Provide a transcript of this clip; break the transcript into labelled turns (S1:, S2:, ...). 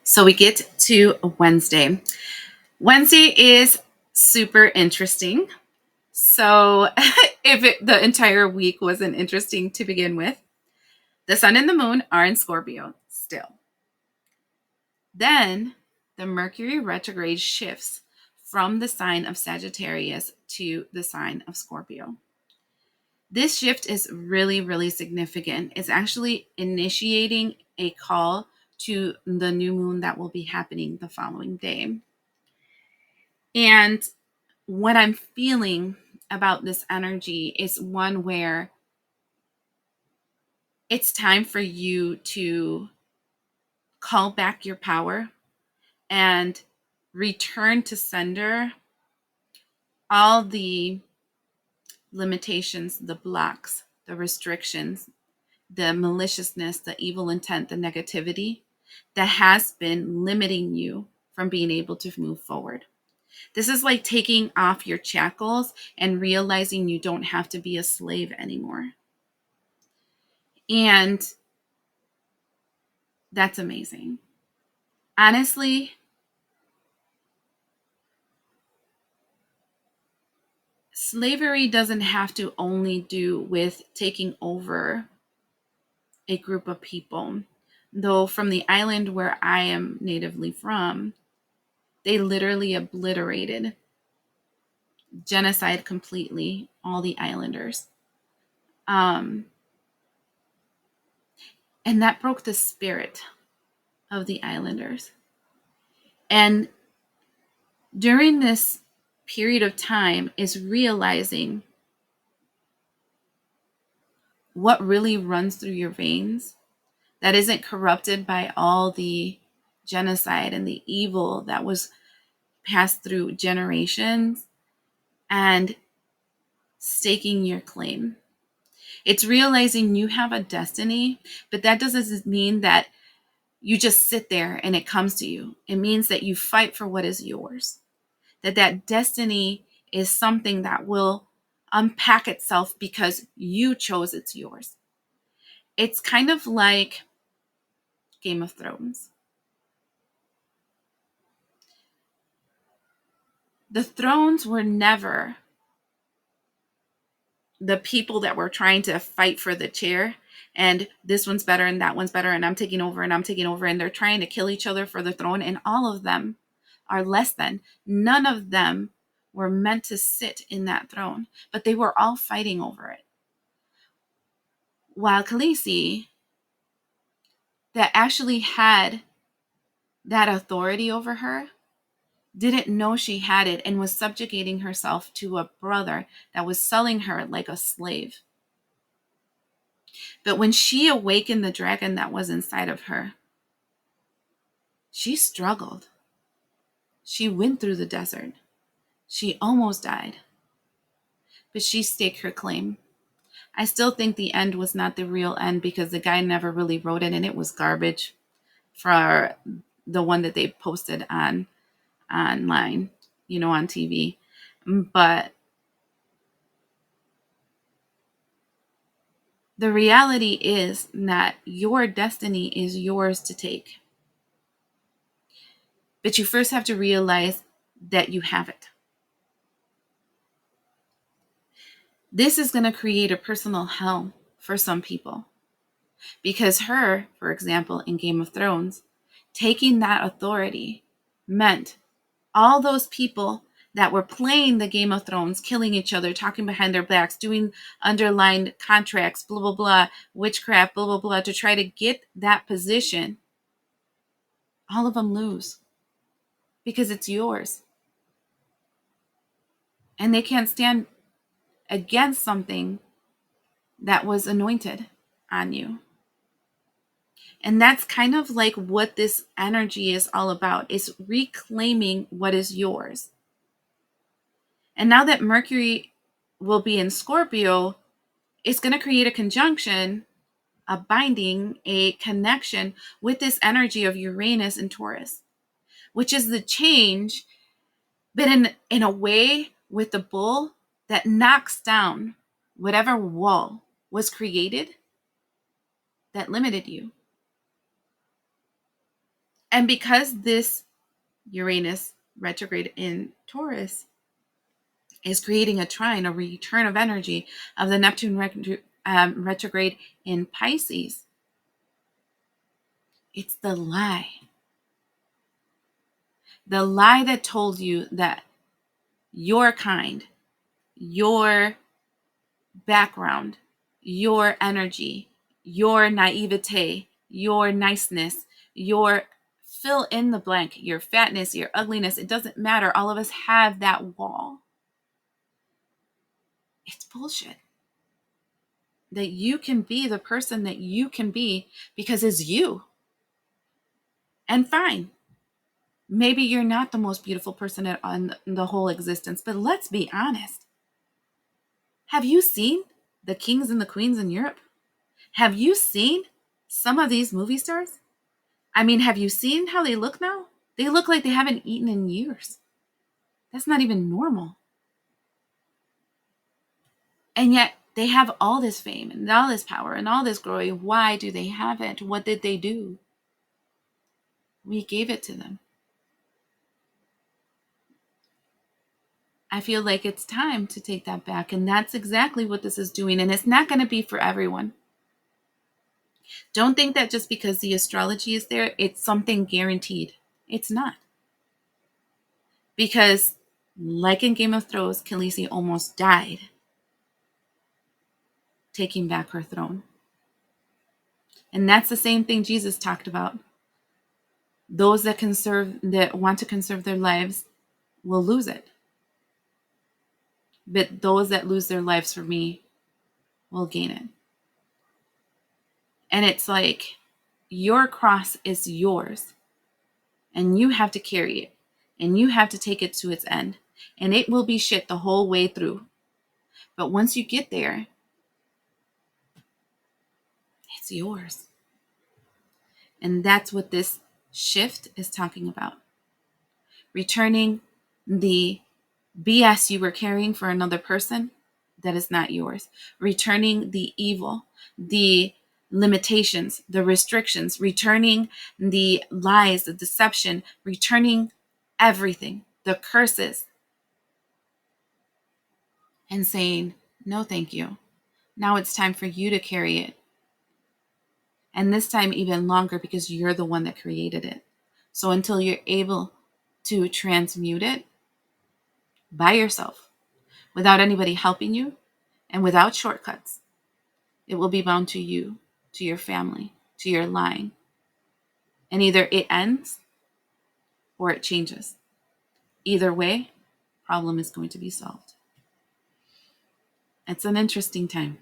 S1: So we get to Wednesday. Wednesday is super interesting. So the entire week wasn't interesting to begin with, the sun and the moon are in Scorpio still. Then the Mercury retrograde shifts from the sign of Sagittarius to the sign of Scorpio. This shift is really, really significant. It's actually initiating a call to the new moon that will be happening the following day. And what I'm feeling about this energy is one where it's time for you to call back your power and return to sender all the limitations, the blocks, the restrictions, the maliciousness, the evil intent, the negativity that has been limiting you from being able to move forward. This is like taking off your shackles and realizing you don't have to be a slave anymore. And that's amazing. Honestly, slavery doesn't have to only do with taking over a group of people. Though from the island where I am natively from, they literally obliterated, genocide completely, all the islanders. Um, and that broke the spirit of the islanders. And during this period of time is realizing what really runs through your veins that isn't corrupted by all the genocide and the evil that was passed through generations, and staking your claim. It's realizing you have a destiny, but that doesn't mean that you just sit there and it comes to you. It means that you fight for what is yours. That destiny is something that will unpack itself because you chose it's yours. It's kind of like Game of Thrones. The thrones were never the people that were trying to fight for the chair, and this one's better and that one's better and I'm taking over and I'm taking over, and they're trying to kill each other for the throne, and all of them are less than. None of them were meant to sit in that throne, but they were all fighting over it. While Khaleesi, that actually had that authority over her, didn't know she had it and was subjugating herself to a brother that was selling her like a slave. But when she awakened the dragon that was inside of her, she struggled. She went through the desert. She almost died. But she staked her claim. I still think the end was not the real end because the guy never really wrote it and it was garbage for the one that they posted online, on TV. But the reality is that your destiny is yours to take. But you first have to realize that you have it. This is going to create a personal hell for some people. Because her, for example, in Game of Thrones, taking that authority meant all those people that were playing the Game of Thrones, killing each other, talking behind their backs, doing underlined contracts, blah, blah, blah, witchcraft, blah, blah, blah, to try to get that position, all of them lose because it's yours. And they can't stand against something that was anointed on you. And that's kind of like what this energy is all about. It's reclaiming what is yours. And now that Mercury will be in Scorpio, it's going to create a conjunction, a binding, a connection with this energy of Uranus and Taurus, which is the change, but in a way with the bull that knocks down whatever wall was created that limited you. And because this Uranus retrograde in Taurus is creating a trine, a return of energy of the Neptune retrograde in Pisces, it's the lie. The lie that told you that your kind, your background, your energy, your naivete, your niceness, your fill in the blank, your fatness, your ugliness, it doesn't matter. All of us have that wall. It's bullshit. That you can be the person that you can be because it's you. And fine, maybe you're not the most beautiful person on the whole existence, but let's be honest. Have you seen the kings and the queens in Europe? Have you seen some of these movie stars? I mean, have you seen how they look now? They look like they haven't eaten in years. That's not even normal. And yet they have all this fame and all this power and all this glory. Why do they have it? What did they do? We gave it to them. I feel like it's time to take that back. And that's exactly what this is doing. And it's not going to be for everyone. Don't think that just because the astrology is there, it's something guaranteed. It's not. Because, like in Game of Thrones, Khaleesi almost died taking back her throne. And that's the same thing Jesus talked about. Those that want to conserve their lives will lose it. But those that lose their lives for me will gain it. And it's like, your cross is yours. And you have to carry it. And you have to take it to its end. And it will be shit the whole way through. But once you get there, it's yours. And that's what this shift is talking about. Returning the BS you were carrying for another person that is not yours. Returning the evil, the limitations, the restrictions, returning the lies, the deception, returning everything, the curses, and saying, no, thank you. Now it's time for you to carry it. And this time even longer because you're the one that created it. So until you're able to transmute it by yourself, without anybody helping you, and without shortcuts, it will be bound to you, to your family, to your line. And either it ends or it changes. Either way, problem is going to be solved. It's an interesting time.